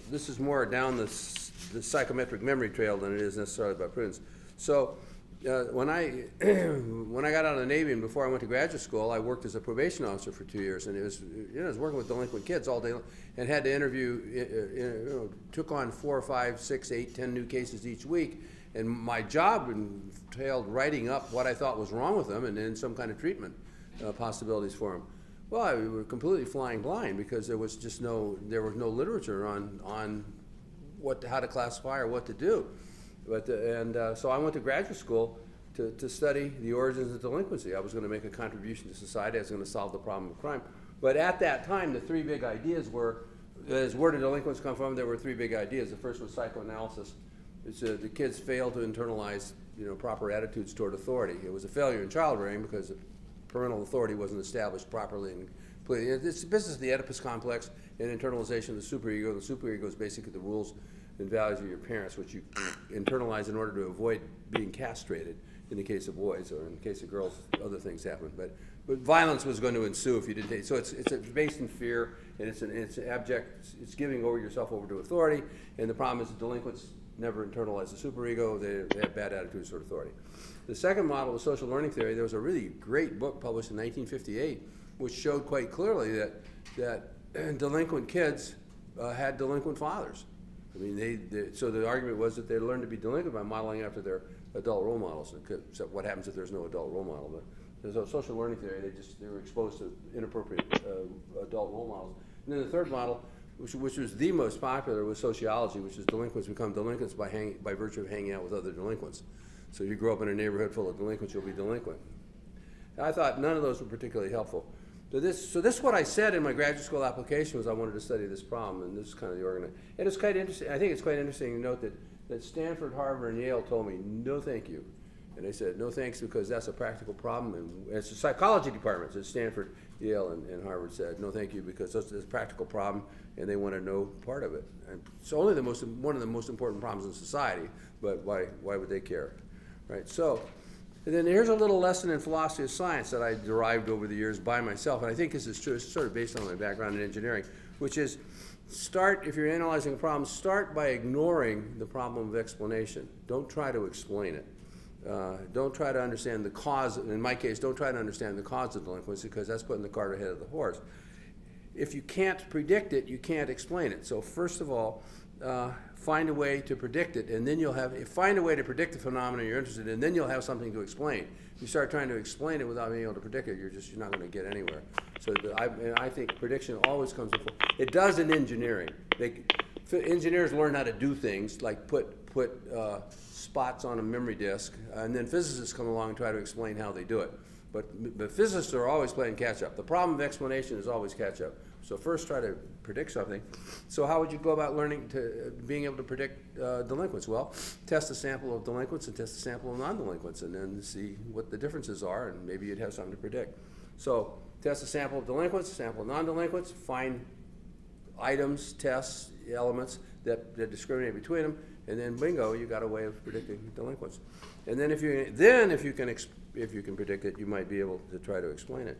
This is more down the psychometric memory trail than it is necessarily about prudence. So when I got out of the Navy and before I went to graduate school, I worked as a probation officer for 2 years, and it was, I was working with delinquent kids all day long, and had to interview, took on 4, 5, 6, 8, 10 new cases each week, and my job entailed writing up what I thought was wrong with them and then some kind of treatment possibilities for them. Well, we were completely flying blind because there was just no literature on how to classify or what to do. So I went to graduate school to study the origins of delinquency. I was going to make a contribution to society. I was going to solve the problem of crime. But at that time, the three big ideas were, where did delinquents come from? There were three big ideas. The first was psychoanalysis. It's, the kids failed to internalize proper attitudes toward authority. It was a failure in child rearing because parental authority wasn't established properly. It's the business of the Oedipus complex and internalization of the superego. The superego is basically the rules and values of your parents, which you internalize in order to avoid being castrated in the case of boys, or in the case of girls, other things happen. But violence was going to ensue if you didn't take it. So it's based in fear, and it's abject. It's giving yourself over to authority. And the problem is that delinquents never internalize the superego. They have bad attitudes toward authority. The second model was social learning theory. There was a really great book published in 1958, which showed quite clearly that delinquent kids had delinquent fathers. I mean, so the argument was that they learned to be delinquent by modeling after their adult role models. Except what happens if there's no adult role model? But there's a social learning theory. They were exposed to inappropriate adult role models. And then the third model, which was the most popular, was sociology, which is delinquents become delinquents by virtue of hanging out with other delinquents. So you grow up in a neighborhood full of delinquents, you'll be delinquent. I thought none of those were particularly helpful. So this is what I said in my graduate school application was I wanted to study this problem, and this is kind of the organization. And it's quite interesting. I think it's quite interesting to note that Stanford, Harvard, and Yale told me, no thank you. And they said, no thanks because that's a practical problem. And it's the psychology departments at Stanford, Yale, and Harvard said, no thank you because it's a practical problem, and they wanted no part of it. And it's only one of the most important problems in society, but why would they care? Right? So, and then here's a little lesson in philosophy of science that I derived over the years by myself, and I think this is true. It's sort of based on my background in engineering, which is if you're analyzing a problem, start by ignoring the problem of explanation. Don't try to explain it. Don't try to understand the cause. In my case, don't try to understand the cause of delinquency because that's putting the cart ahead of the horse. If you can't predict it, you can't explain it. So first of all, find a way to predict it, and then find a way to predict the phenomenon you're interested in, and then you'll have something to explain. If you start trying to explain it without being able to predict it, you're not going to get anywhere. So I think prediction always comes before. It does in engineering. Engineers learn how to do things like put spots on a memory disk, and then physicists come along and try to explain how they do it. But physicists are always playing catch up. The problem of explanation is always catch up. So first try to predict something. So how would you go about being able to predict delinquents? Well, test a sample of delinquents and test a sample of non-delinquents and then see what the differences are, and maybe you'd have something to predict. So test a sample of delinquents, a sample of non-delinquents, find items, tests, elements that discriminate between them, and then bingo, you got a way of predicting delinquents. And then if you can predict it, you might be able to try to explain it.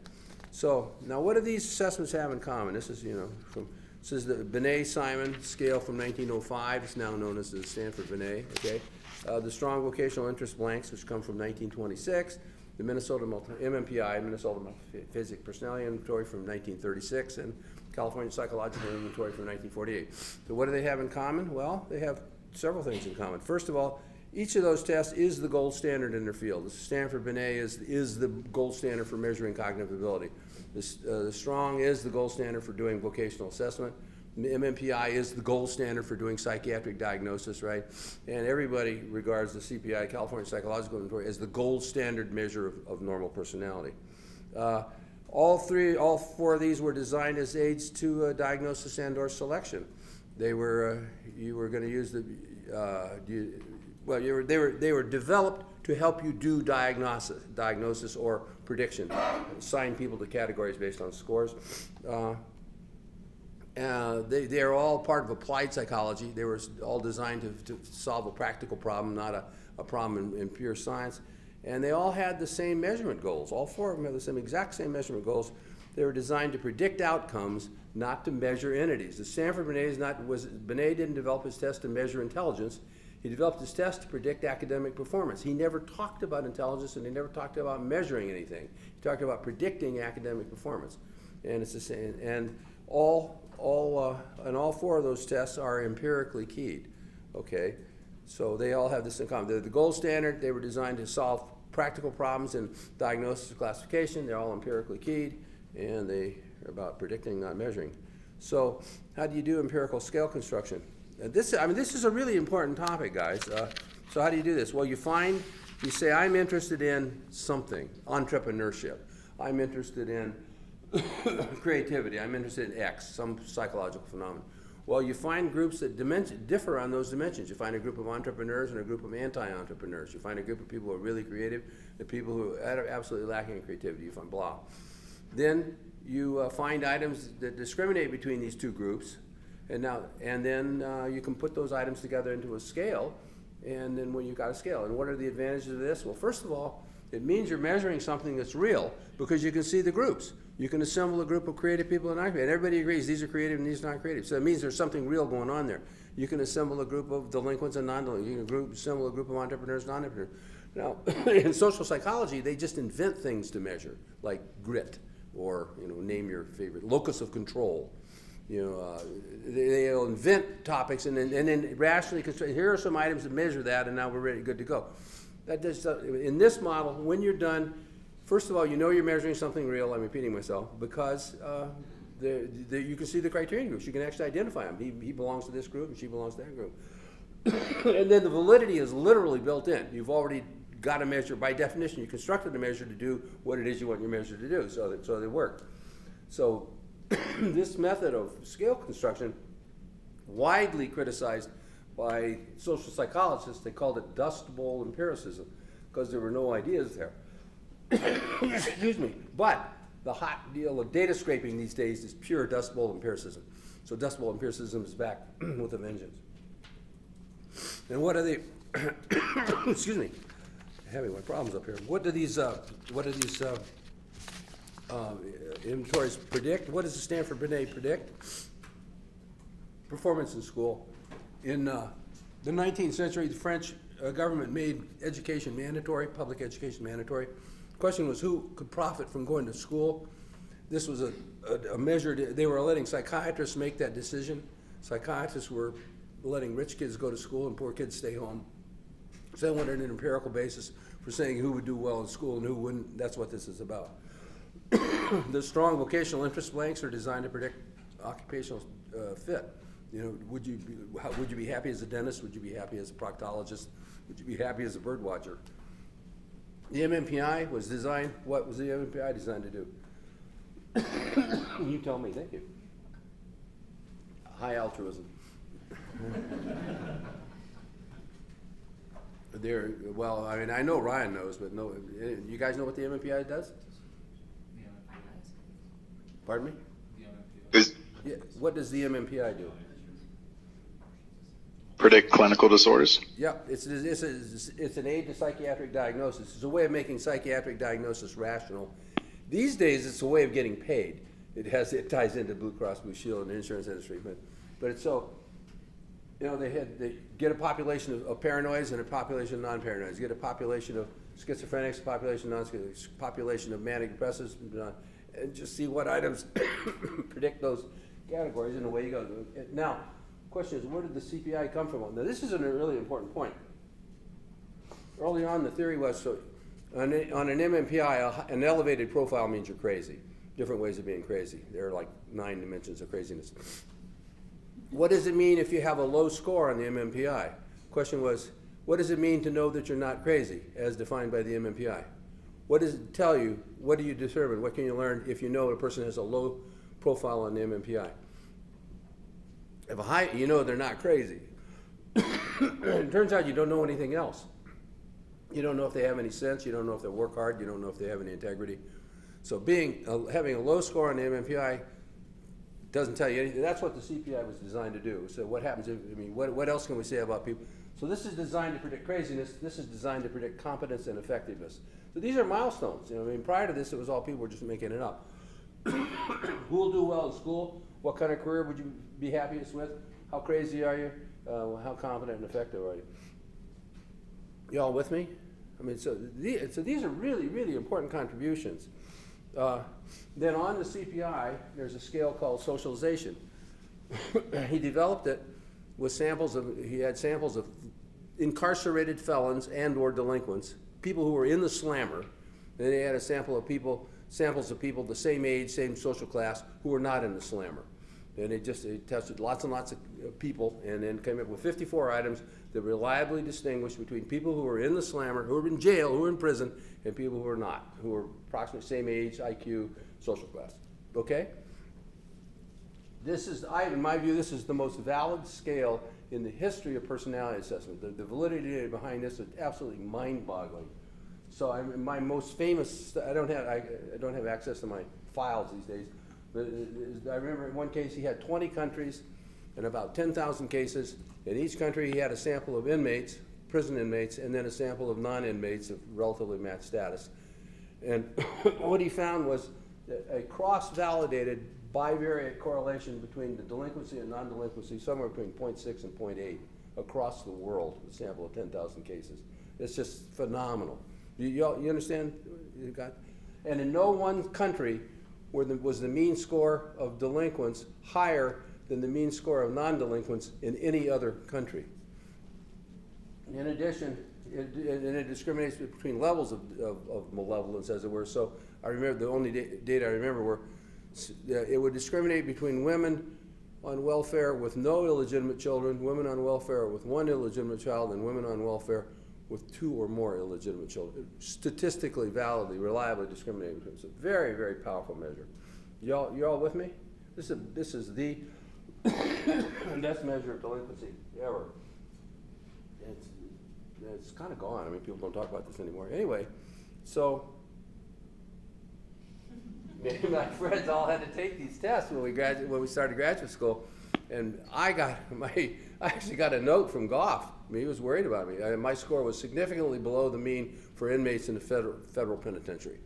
So now, what do these assessments have in common? This is this is the Binet-Simon scale from 1905. It's now known as the Stanford-Binet. Okay, the strong vocational interest blanks, which come from 1926. The Minnesota MMPI, Minnesota Multiphysic Personality Inventory from 1936, and California Psychological Inventory from 1948. So what do they have in common? Well, they have several things in common. First of all, each of those tests is the gold standard in their field. The Stanford-Binet is the gold standard for measuring cognitive ability. The Strong is the gold standard for doing vocational assessment. The MMPI is the gold standard for doing psychiatric diagnosis, right? And everybody regards the CPI, California Psychological Inventory, as the gold standard measure of normal personality. All four of these were designed as aids to diagnosis and/or selection. You were going to use they were developed to help you do diagnosis or prediction, assign people to categories based on scores. They are all part of applied psychology. They were all designed to solve a practical problem, not a problem in pure science. And they all had the same measurement goals. All 4 of them had the exact same measurement goals. They were designed to predict outcomes, not to measure entities. The Stanford Binet didn't develop his test to measure intelligence. He developed his test to predict academic performance. He never talked about intelligence, and he never talked about measuring anything. He talked about predicting academic performance. And it's the same. And all 4 of those tests are empirically keyed. Okay, so they all have this in common. They're the gold standard. They were designed to solve practical problems in diagnosis and classification. They're all empirically keyed, and they are about predicting, not measuring. So how do you do empirical scale construction? This is a really important topic, guys. So how do you do this? Well, you say, I'm interested in something, entrepreneurship. I'm interested in creativity. I'm interested in X, some psychological phenomenon. Well, you find groups that differ on those dimensions. You find a group of entrepreneurs and a group of anti-entrepreneurs. You find a group of people who are really creative and people who are absolutely lacking in creativity. You find blah. Then you find items that discriminate between these 2 groups, and then you can put those items together into a scale, and then when you've got a scale. And what are the advantages of this? Well, first of all, it means you're measuring something that's real because you can see the groups. You can assemble a group of creative people and non-creative, and everybody agrees these are creative and these are not creative. So it means there's something real going on there. You can assemble a group of delinquents and non-delinquents. You can assemble a group of entrepreneurs and non-entrepreneurs. Now, in social psychology, they just invent things to measure, like grit, or name your favorite locus of control. They'll invent topics and then rationally construct. Here are some items that measure that, and now we're ready, good to go. That does, in this model, when you're done, first of all, you're measuring something real. I'm repeating myself because you can see the criterion groups. You can actually identify them. He belongs to this group, and she belongs to that group. And then the validity is literally built in. You've already got a measure. By definition, you constructed a measure to do what it is you want your measure to do, so they work. So this method of scale construction, widely criticized by social psychologists, they called it Dust Bowl empiricism because there were no ideas there. Excuse me. But the hot deal of data scraping these days is pure Dust Bowl empiricism. So Dust Bowl empiricism is back with a vengeance. And what are they? Excuse me. I'm having my problems up here. What do these inventories predict? What does the Stanford Binet predict? Performance in school. In the 19th century, the French government made education mandatory, public education mandatory. The question was who could profit from going to school. This was a measure. They were letting psychiatrists make that decision. Psychiatrists were letting rich kids go to school and poor kids stay home. So they wanted an empirical basis for saying who would do well in school and who wouldn't. That's what this is about. The strong vocational interest blanks are designed to predict occupational fit. Would you be happy as a dentist? Would you be happy as a proctologist? Would you be happy as a bird watcher? The MMPI was designed. What was the MMPI designed to do? You tell me. Thank you. High altruism. Well, I know Ryan knows, but no. You guys know what the MMPI does? Pardon me? Yeah. What does the MMPI do? Predict clinical disorders. Yeah, it's an aid to psychiatric diagnosis. It's a way of making psychiatric diagnosis rational. These days, it's a way of getting paid. It ties into Blue Cross Blue Shield and the insurance industry, but it's so. They get a population of paranoids and a population of non-paranoids. You get a population of schizophrenics, a population of non-schizophrenics, population of manic depressives, and just see what items predict those categories, and away you go. Now, the question is, where did the CPI come from? Now, this is a really important point. Early on, the theory was, so on an MMPI, an elevated profile means you're crazy. Different ways of being crazy. There are like 9 dimensions of craziness. What does it mean if you have a low score on the MMPI? Question was, what does it mean to know that you're not crazy, as defined by the MMPI? What does it tell you? What do you determine? What can you learn if you know a person has a low profile on the MMPI? If a high, they're not crazy. It turns out you don't know anything else. You don't know if they have any sense. You don't know if they work hard. You don't know if they have any integrity. So having a low score on the MMPI doesn't tell you anything. That's what the CPI was designed to do. So what happens what else can we say about people? So this is designed to predict craziness. This is designed to predict competence and effectiveness. So these are milestones. I mean, prior to this, it was all people were just making it up. Who will do well in school? What kind of career would you be happiest with? How crazy are you? How competent and effective are you? You all with me? I mean, so these are really, really important contributions. Then on the CPI, there's a scale called socialization. He developed it with he had samples of incarcerated felons and or delinquents, people who were in the slammer. Then he had a samples of people the same age, same social class, who were not in the slammer. And he tested lots and lots of people and then came up with 54 items that reliably distinguished between people who were in the slammer, who were in jail, who were in prison, and people who were not, who were approximately same age, IQ, social class. Okay? This is, in my view, this is the most valid scale in the history of personality assessment. The validity behind this is absolutely mind-boggling. So my most famous, I don't have access to my files these days, but I remember in one case he had 20 countries and about 10,000 cases. In each country he had a sample of inmates, prison inmates, and then a sample of non-inmates of relatively matched status. And what he found was a cross-validated bivariate correlation between the delinquency and non-delinquency, somewhere between 0.6 and 0.8 across the world, a sample of 10,000 cases. It's just phenomenal. You understand? And in no one country was the mean score of delinquents higher than the mean score of non-delinquents in any other country. In addition, it discriminates between levels of malevolence, as it were. So I remember the only data I remember were it would discriminate between women on welfare with no illegitimate children, women on welfare with one illegitimate child, and women on welfare with 2 or more illegitimate children. Statistically, validly, reliably discriminating between. It's a very, very powerful measure. You all with me? This is the best measure of delinquency ever. It's kind of gone. I mean, people don't talk about this anymore. Anyway, so my friends all had to take these tests when we started graduate school, and I actually got a note from Goff. I mean, he was worried about me. My score was significantly below the mean for inmates in the federal penitentiary.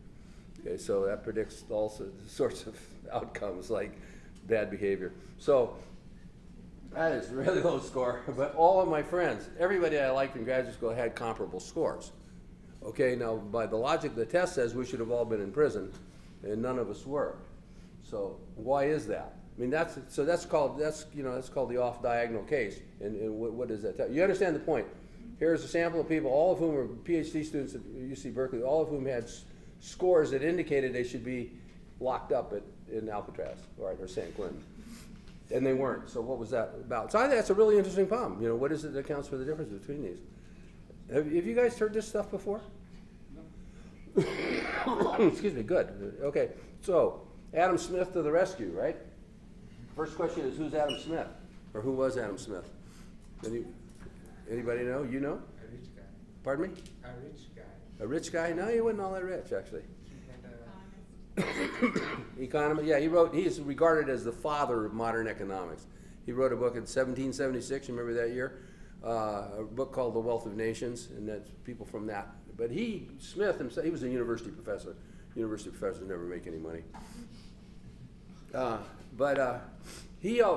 Okay, so that predicts all sorts of outcomes like bad behavior. So that is a really low score, but all of my friends, everybody I liked in graduate school had comparable scores. Okay, now by the logic the test says we should have all been in prison, and none of us were. So why is that? I mean, that's called the off-diagonal case. And what does that tell you? You understand the point? Here's a sample of people, all of whom were PhD students at UC Berkeley, all of whom had scores that indicated they should be locked up in Alcatraz or San Quentin. And they weren't. So what was that about? So I think that's a really interesting problem. You know, what is it that accounts for the difference between these? Have you guys heard this stuff before? No. Excuse me, good. Okay, so Adam Smith to the rescue, right? First question is, who's Adam Smith? Or who was Adam Smith? Anybody know? You know? A rich guy. Pardon me? A rich guy. A rich guy? No, he wasn't all that rich, actually. Economist. Yeah, he's regarded as the father of modern economics. He wrote a book in 1776, you remember that year? A book called The Wealth of Nations, and that's people from that. But Smith himself, he was a university professor. University professors never make any money.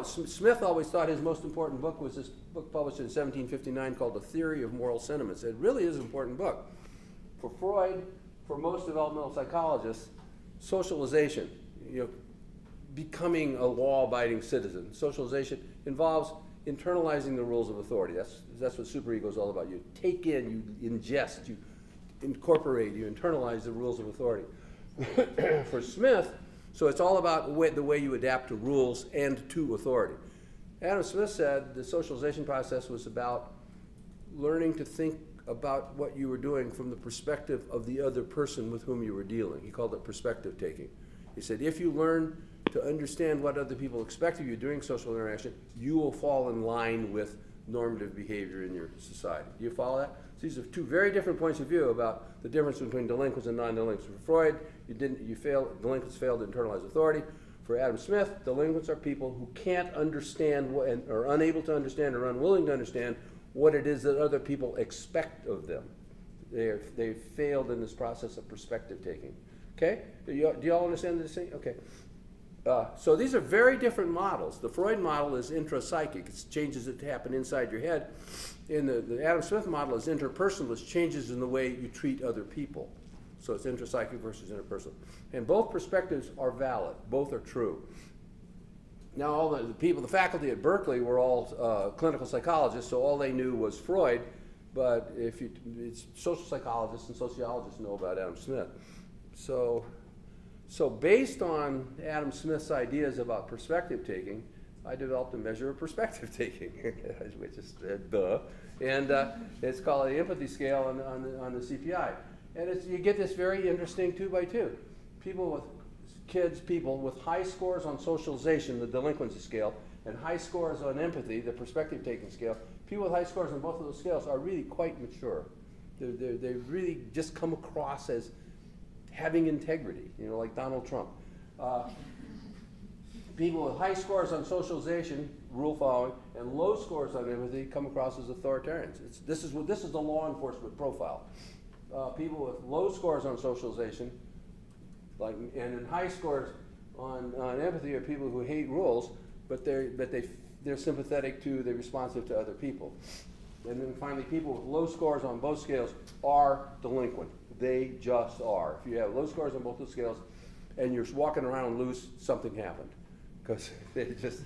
Smith always thought his most important book was this book published in 1759 called The Theory of Moral Sentiments. It really is an important book. For Freud, for most developmental psychologists, socialization, becoming a law-abiding citizen. Socialization involves internalizing the rules of authority. That's what superego is all about. You take in, you ingest, you incorporate, you internalize the rules of authority. For Smith, so it's all about the way you adapt to rules and to authority. Adam Smith said the socialization process was about learning to think about what you were doing from the perspective of the other person with whom you were dealing. He called it perspective taking. He said, if you learn to understand what other people expect of you during social interaction, you will fall in line with normative behavior in your society. Do you follow that? So these are two very different points of view about the difference between delinquents and non-delinquents. For Freud, delinquents fail to internalize authority. For Adam Smith, delinquents are people who can't understand and are unable to understand or unwilling to understand what it is that other people expect of them. They failed in this process of perspective taking. Okay? Do you all understand this thing? Okay. So these are very different models. The Freud model is intrapsychic. It's changes that happen inside your head. And the Adam Smith model is interpersonal. It's changes in the way you treat other people. So it's intrapsychic versus interpersonal. And both perspectives are valid. Both are true. Now, all the people, the faculty at Berkeley were all clinical psychologists, so all they knew was Freud. But it's social psychologists and sociologists know about Adam Smith. So based on Adam Smith's ideas about perspective taking, I developed a measure of perspective taking, which is duh. And it's called the empathy scale on the CPI. And you get this very interesting 2x2. People with high scores on socialization, the delinquency scale, and high scores on empathy, the perspective taking scale, people with high scores on both of those scales are really quite mature. They really just come across as having integrity, like Donald Trump. People with high scores on socialization, rule following, and low scores on empathy come across as authoritarians. This is the law enforcement profile. People with low scores on socialization, and high scores on empathy are people who hate rules, but they're sympathetic to, they're responsive to other people. And then finally, people with low scores on both scales are delinquent. They just are. If you have low scores on both the scales and you're walking around loose, something happened. Because they just,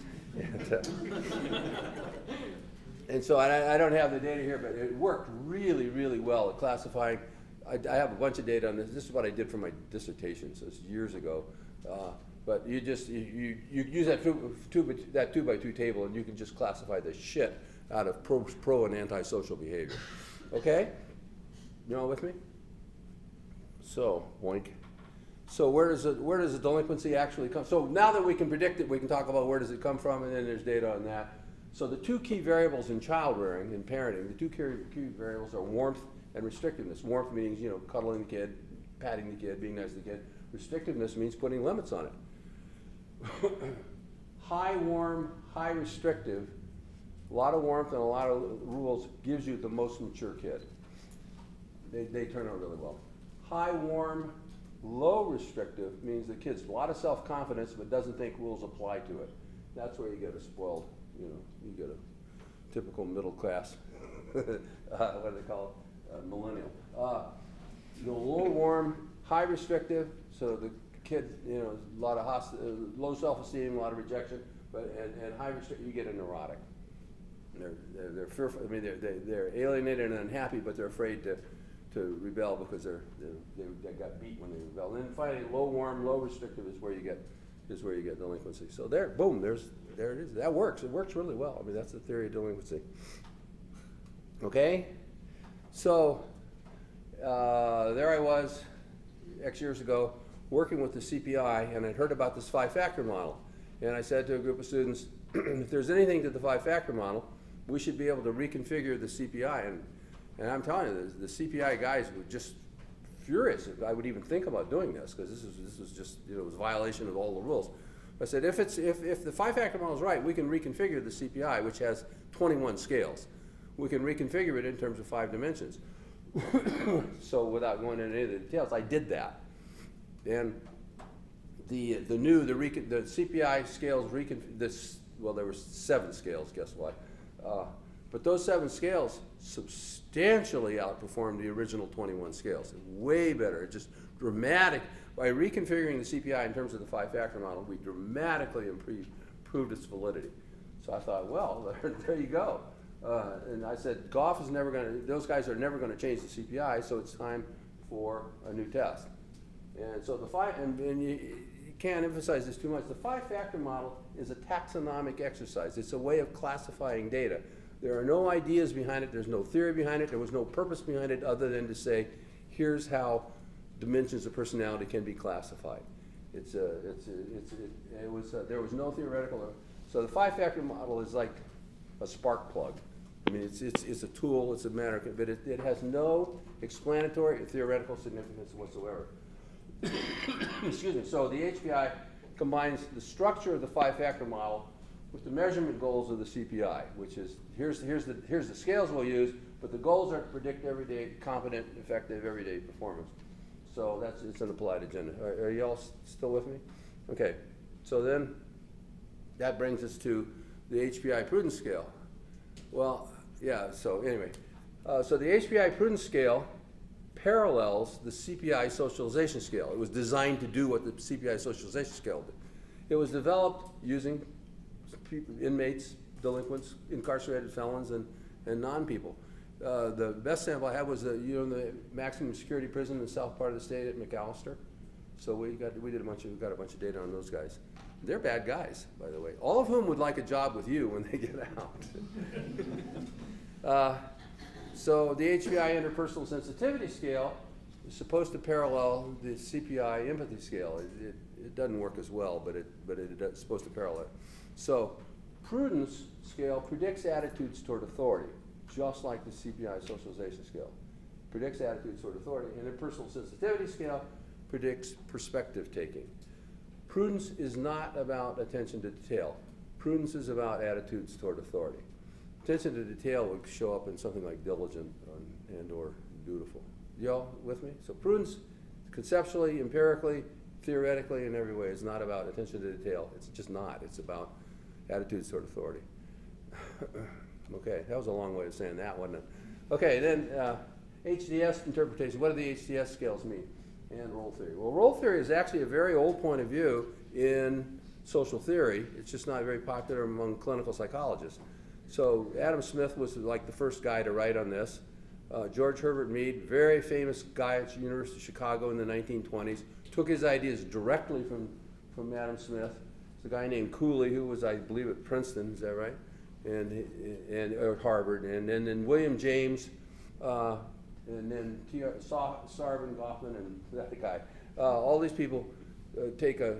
and so I don't have the data here, but it worked really, really well at classifying. I have a bunch of data on this. This is what I did for my dissertation, so it's years ago. But you use that 2x2 table, and you can just classify the shit out of pro and antisocial behavior. Okay? You all with me? So, boink. So where does the delinquency actually come? So now that we can predict it, we can talk about where does it come from, and then there's data on that. So the two key variables in child rearing and parenting, the two key variables are warmth and restrictiveness. Warmth means, cuddling the kid, patting the kid, being nice to the kid. Restrictiveness means putting limits on it. High warm, high restrictive, a lot of warmth and a lot of rules gives you the most mature kid. They turn out really well. High warm, low restrictive means the kid's a lot of self-confidence but doesn't think rules apply to it. That's where you get a spoiled, you get a typical middle class, what do they call it, millennial. Low warm, high restrictive, so the kid, a lot of low self-esteem, a lot of rejection, and high restrictive, you get a neurotic. They're fearful. I mean, they're alienated and unhappy, but they're afraid to rebel because they got beat when they rebel. And then finally, low warm, low restrictive is where you get delinquency. So there it is. That works. It works really well. I mean, that's the theory of delinquency. Okay, so there I was X years ago working with the CPI, and I'd heard about this 5-factor model, and I said to a group of students, if there's anything to the 5-factor model, we should be able to reconfigure the CPI. And I'm telling you, the CPI guys were just furious if I would even think about doing this, because this was just, it was a violation of all the rules. I said, if the 5-factor model is right, we can reconfigure the CPI, which has 21 scales. We can reconfigure it in terms of 5 dimensions. So without going into any of the details, I did that. And the CPI scales, well, there were 7 scales, guess what? But those 7 scales substantially outperformed the original 21 scales. Way better, just dramatic. By reconfiguring the CPI in terms of the 5-factor model, we dramatically improved its validity. So I thought, well, there you go. And I said, those guys are never going to change the CPI, so it's time for a new test. And so you can't emphasize this too much. The 5-factor model is a taxonomic exercise. It's a way of classifying data. There are no ideas behind it. There's no theory behind it. There was no purpose behind it other than to say, here's how dimensions of personality can be classified. There was no theoretical. So the 5-factor model is like a spark plug. I mean, it's a tool. It's a matter, but it has no explanatory or theoretical significance whatsoever. Excuse me. So the HPI combines the structure of the 5-factor model with the measurement goals of the CPI, which is, here's the scales we'll use, but the goals are to predict everyday, competent, effective, everyday performance. So it's an applied agenda. Are you all still with me? Okay, so then that brings us to the HPI Prudence scale. Well, yeah, so anyway, so the HPI Prudence scale parallels the CPI Socialization scale. It was designed to do what the CPI Socialization scale did. It was developed using inmates, delinquents, incarcerated felons, and non-people. The best sample I had was the maximum security prison in the south part of the state at McAllister. So we got a bunch of data on those guys. They're bad guys, by the way. All of whom would like a job with you when they get out. So the HPI interpersonal sensitivity scale is supposed to parallel the CPI empathy scale. It doesn't work as well, but it's supposed to parallel it. So Prudence scale predicts attitudes toward authority, just like the CPI socialization scale. Predicts attitudes toward authority. And the personal sensitivity scale predicts perspective taking. Prudence is not about attention to detail. Prudence is about attitudes toward authority. Attention to detail would show up in something like diligent and or dutiful. Y'all with me? So prudence, conceptually, empirically, theoretically, in every way, is not about attention to detail. It's just not. It's about attitudes toward authority. Okay, that was a long way of saying that, wasn't it? Okay, then HDS interpretation. What do the HDS scales mean? And role theory. Well, role theory is actually a very old point of view in social theory. It's just not very popular among clinical psychologists. So Adam Smith was like the first guy to write on this. George Herbert Mead, very famous guy at the University of Chicago in the 1920s, took his ideas directly from Adam Smith. It's a guy named Cooley who was, I believe, at Princeton, is that right? And or Harvard, and then William James, and then Sarban, Goffman, and that guy. All these people take a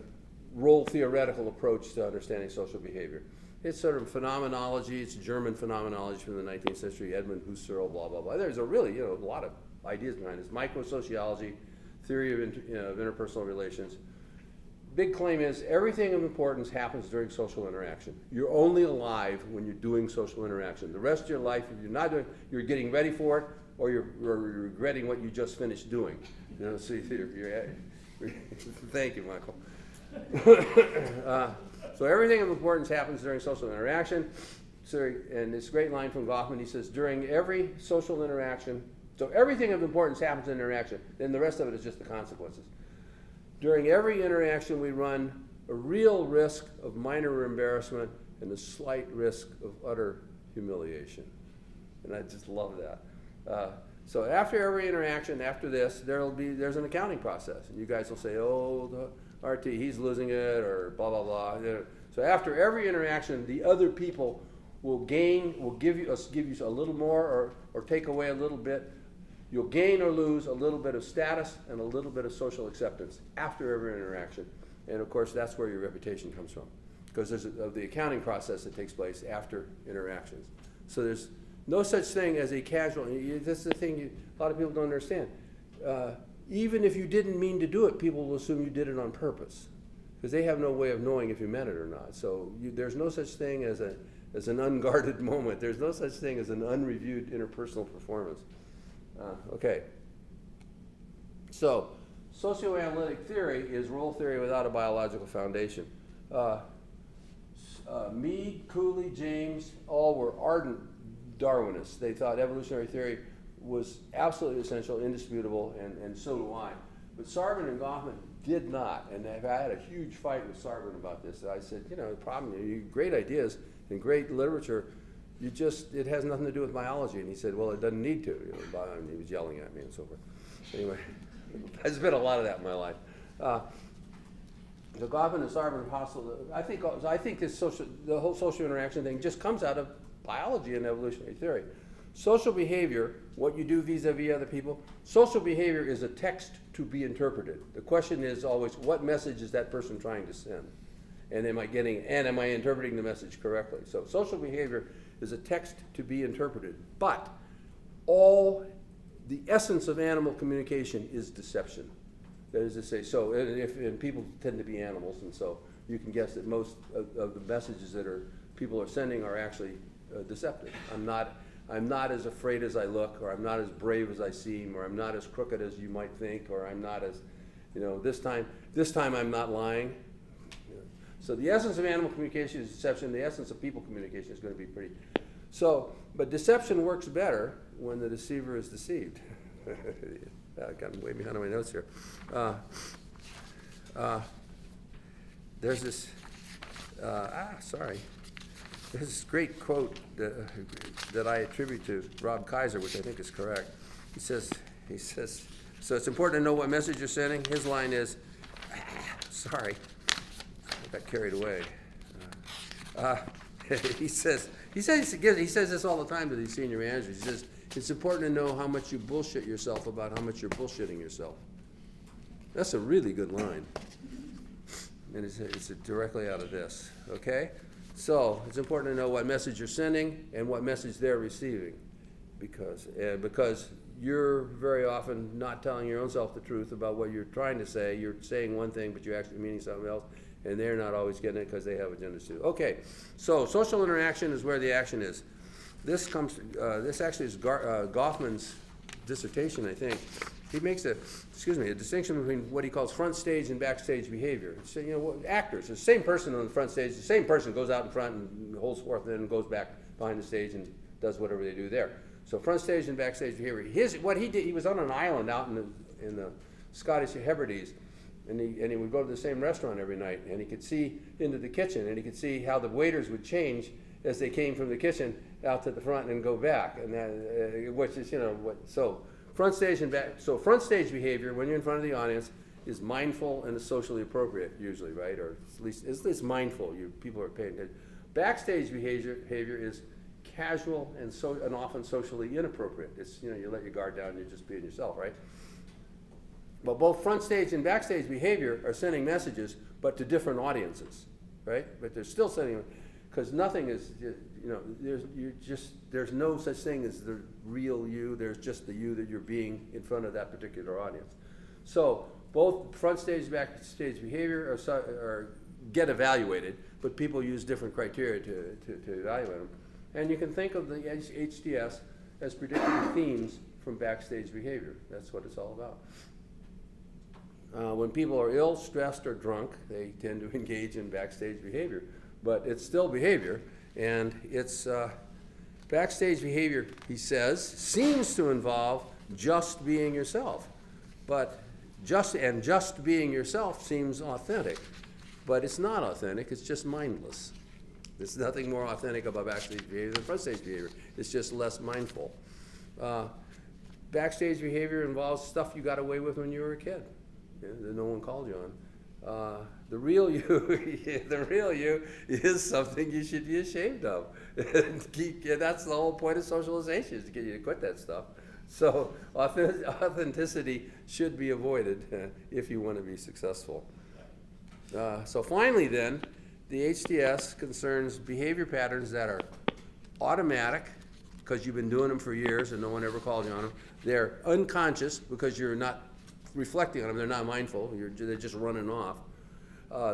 role theoretical approach to understanding social behavior. It's sort of phenomenology. It's German phenomenology from the 19th century, Edmund Husserl, blah, blah, blah. There's a really, a lot of ideas behind this. Microsociology, theory of interpersonal relations. Big claim is everything of importance happens during social interaction. You're only alive when you're doing social interaction. The rest of your life, if you're not doing, you're getting ready for it, or you're regretting what you just finished doing. So thank you, Michael. So everything of importance happens during social interaction. And this great line from Goffman, he says, during every social interaction, so everything of importance happens in interaction, then the rest of it is just the consequences. During every interaction, we run a real risk of minor embarrassment and a slight risk of utter humiliation. And I just love that. So after every interaction, after this, there's an accounting process. And you guys will say, oh, the RT, he's losing it, or blah, blah, blah. So after every interaction, the other people will give you a little more or take away a little bit. You'll gain or lose a little bit of status and a little bit of social acceptance after every interaction. And of course, that's where your reputation comes from, because there's the accounting process that takes place after interactions. So there's no such thing as a casual, this is the thing a lot of people don't understand. Even if you didn't mean to do it, people will assume you did it on purpose, because they have no way of knowing if you meant it or not. So there's no such thing as an unguarded moment. There's no such thing as an unreviewed interpersonal performance. Okay. So socioanalytic theory is role theory without a biological foundation. Mead, Cooley, James, all were ardent Darwinists. They thought evolutionary theory was absolutely essential, indisputable, and so do I. But Sarban and Goffman did not, and I had a huge fight with Sarban about this. I said, the problem, great ideas and great literature, it has nothing to do with biology. And he said, well, it doesn't need to. And he was yelling at me and so forth. Anyway, there's been a lot of that in my life. The Goffman and Sarban hostile. I think the whole social interaction thing just comes out of biology and evolutionary theory. Social behavior, what you do vis-a-vis other people, social behavior is a text to be interpreted. The question is always, what message is that person trying to send? And am I interpreting the message correctly? So social behavior is a text to be interpreted. But the essence of animal communication is deception. That is to say, and people tend to be animals, and so you can guess that most of the messages that are people are sending are actually deceptive. I'm not as afraid as I look, or I'm not as brave as I seem, or I'm not as crooked as you might think, or I'm not as, this time I'm not lying. So the essence of animal communication is deception. The essence of people communication is going to be pretty. So, but deception works better when the deceiver is deceived. I got way behind on my notes here. There's this, There's this great quote that I attribute to Rob Kaiser, which I think is correct. He says, so it's important to know what message you're sending. His line is, sorry, I got carried away. He says this all the time to these senior managers. He says, it's important to know how much you bullshit yourself about how much you're bullshitting yourself. That's a really good line. And it's directly out of this, okay? So it's important to know what message you're sending and what message they're receiving, because you're very often not telling your own self the truth about what you're trying to say. You're saying one thing, but you're actually meaning something else, and they're not always getting it because they have agendas too. Okay, so social interaction is where the action is. This actually is Goffman's dissertation, I think. He makes a distinction between what he calls front stage and backstage behavior. So, actors, the same person on the front stage, the same person goes out in front and holds forth, and then goes back behind the stage and does whatever they do there. So front stage and backstage behavior. What he did, he was on an island out in the Scottish Hebrides, and he would go to the same restaurant every night, and he could see into the kitchen, and he could see how the waiters would change as they came from the kitchen out to the front and go back, and that, which is so. Front stage and back. So front stage behavior, when you're in front of the audience, is mindful and is socially appropriate, usually, right? Or at least mindful. People are paying attention. Backstage behavior is casual and often socially inappropriate. It's you let your guard down and you're just being yourself, right? But both front stage and backstage behavior are sending messages, but to different audiences, right? But they're still sending, because nothing is, there's no such thing as the real you. There's just the you that you're being in front of that particular audience. So both front stage and backstage behavior get evaluated, but people use different criteria to evaluate them. And you can think of the HDS as predicting themes from backstage behavior. That's what it's all about. When people are ill, stressed, or drunk, they tend to engage in backstage behavior. But it's still behavior, and it's backstage behavior, he says, seems to involve just being yourself. But just being yourself seems authentic. But it's not authentic, it's just mindless. There's nothing more authentic about backstage behavior than front stage behavior. It's just less mindful. Backstage behavior involves stuff you got away with when you were a kid that no one called you on. The real you is something you should be ashamed of. That's the whole point of socialization, is to get you to quit that stuff. So authenticity should be avoided if you want to be successful. So finally then, the HDS concerns behavior patterns that are automatic, because you've been doing them for years and no one ever called you on them. They're unconscious, because you're not reflecting on them. They're not mindful. They're just running off.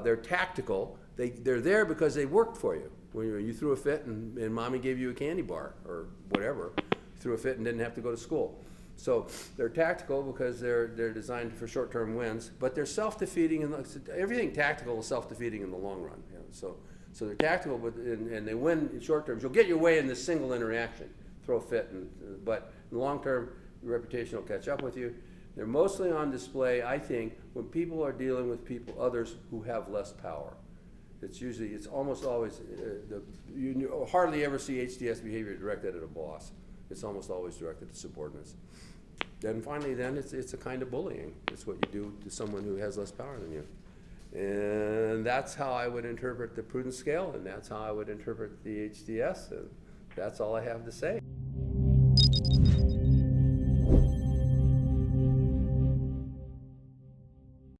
They're tactical. They're there because they worked for you. When you threw a fit and mommy gave you a candy bar or whatever, you threw a fit and didn't have to go to school. So they're tactical because they're designed for short-term wins, but they're self-defeating, and everything tactical is self-defeating in the long run. So they're tactical, and they win in short terms. You'll get your way in this single interaction, throw a fit, but in the long term, your reputation will catch up with you. They're mostly on display, I think, when people are dealing with others who have less power. It's almost always, you hardly ever see HDS behavior directed at a boss. It's almost always directed at subordinates. Then finally, it's a kind of bullying. It's what you do to someone who has less power than you. And that's how I would interpret the Prudence scale, and that's how I would interpret the HDS, and that's all I have to say.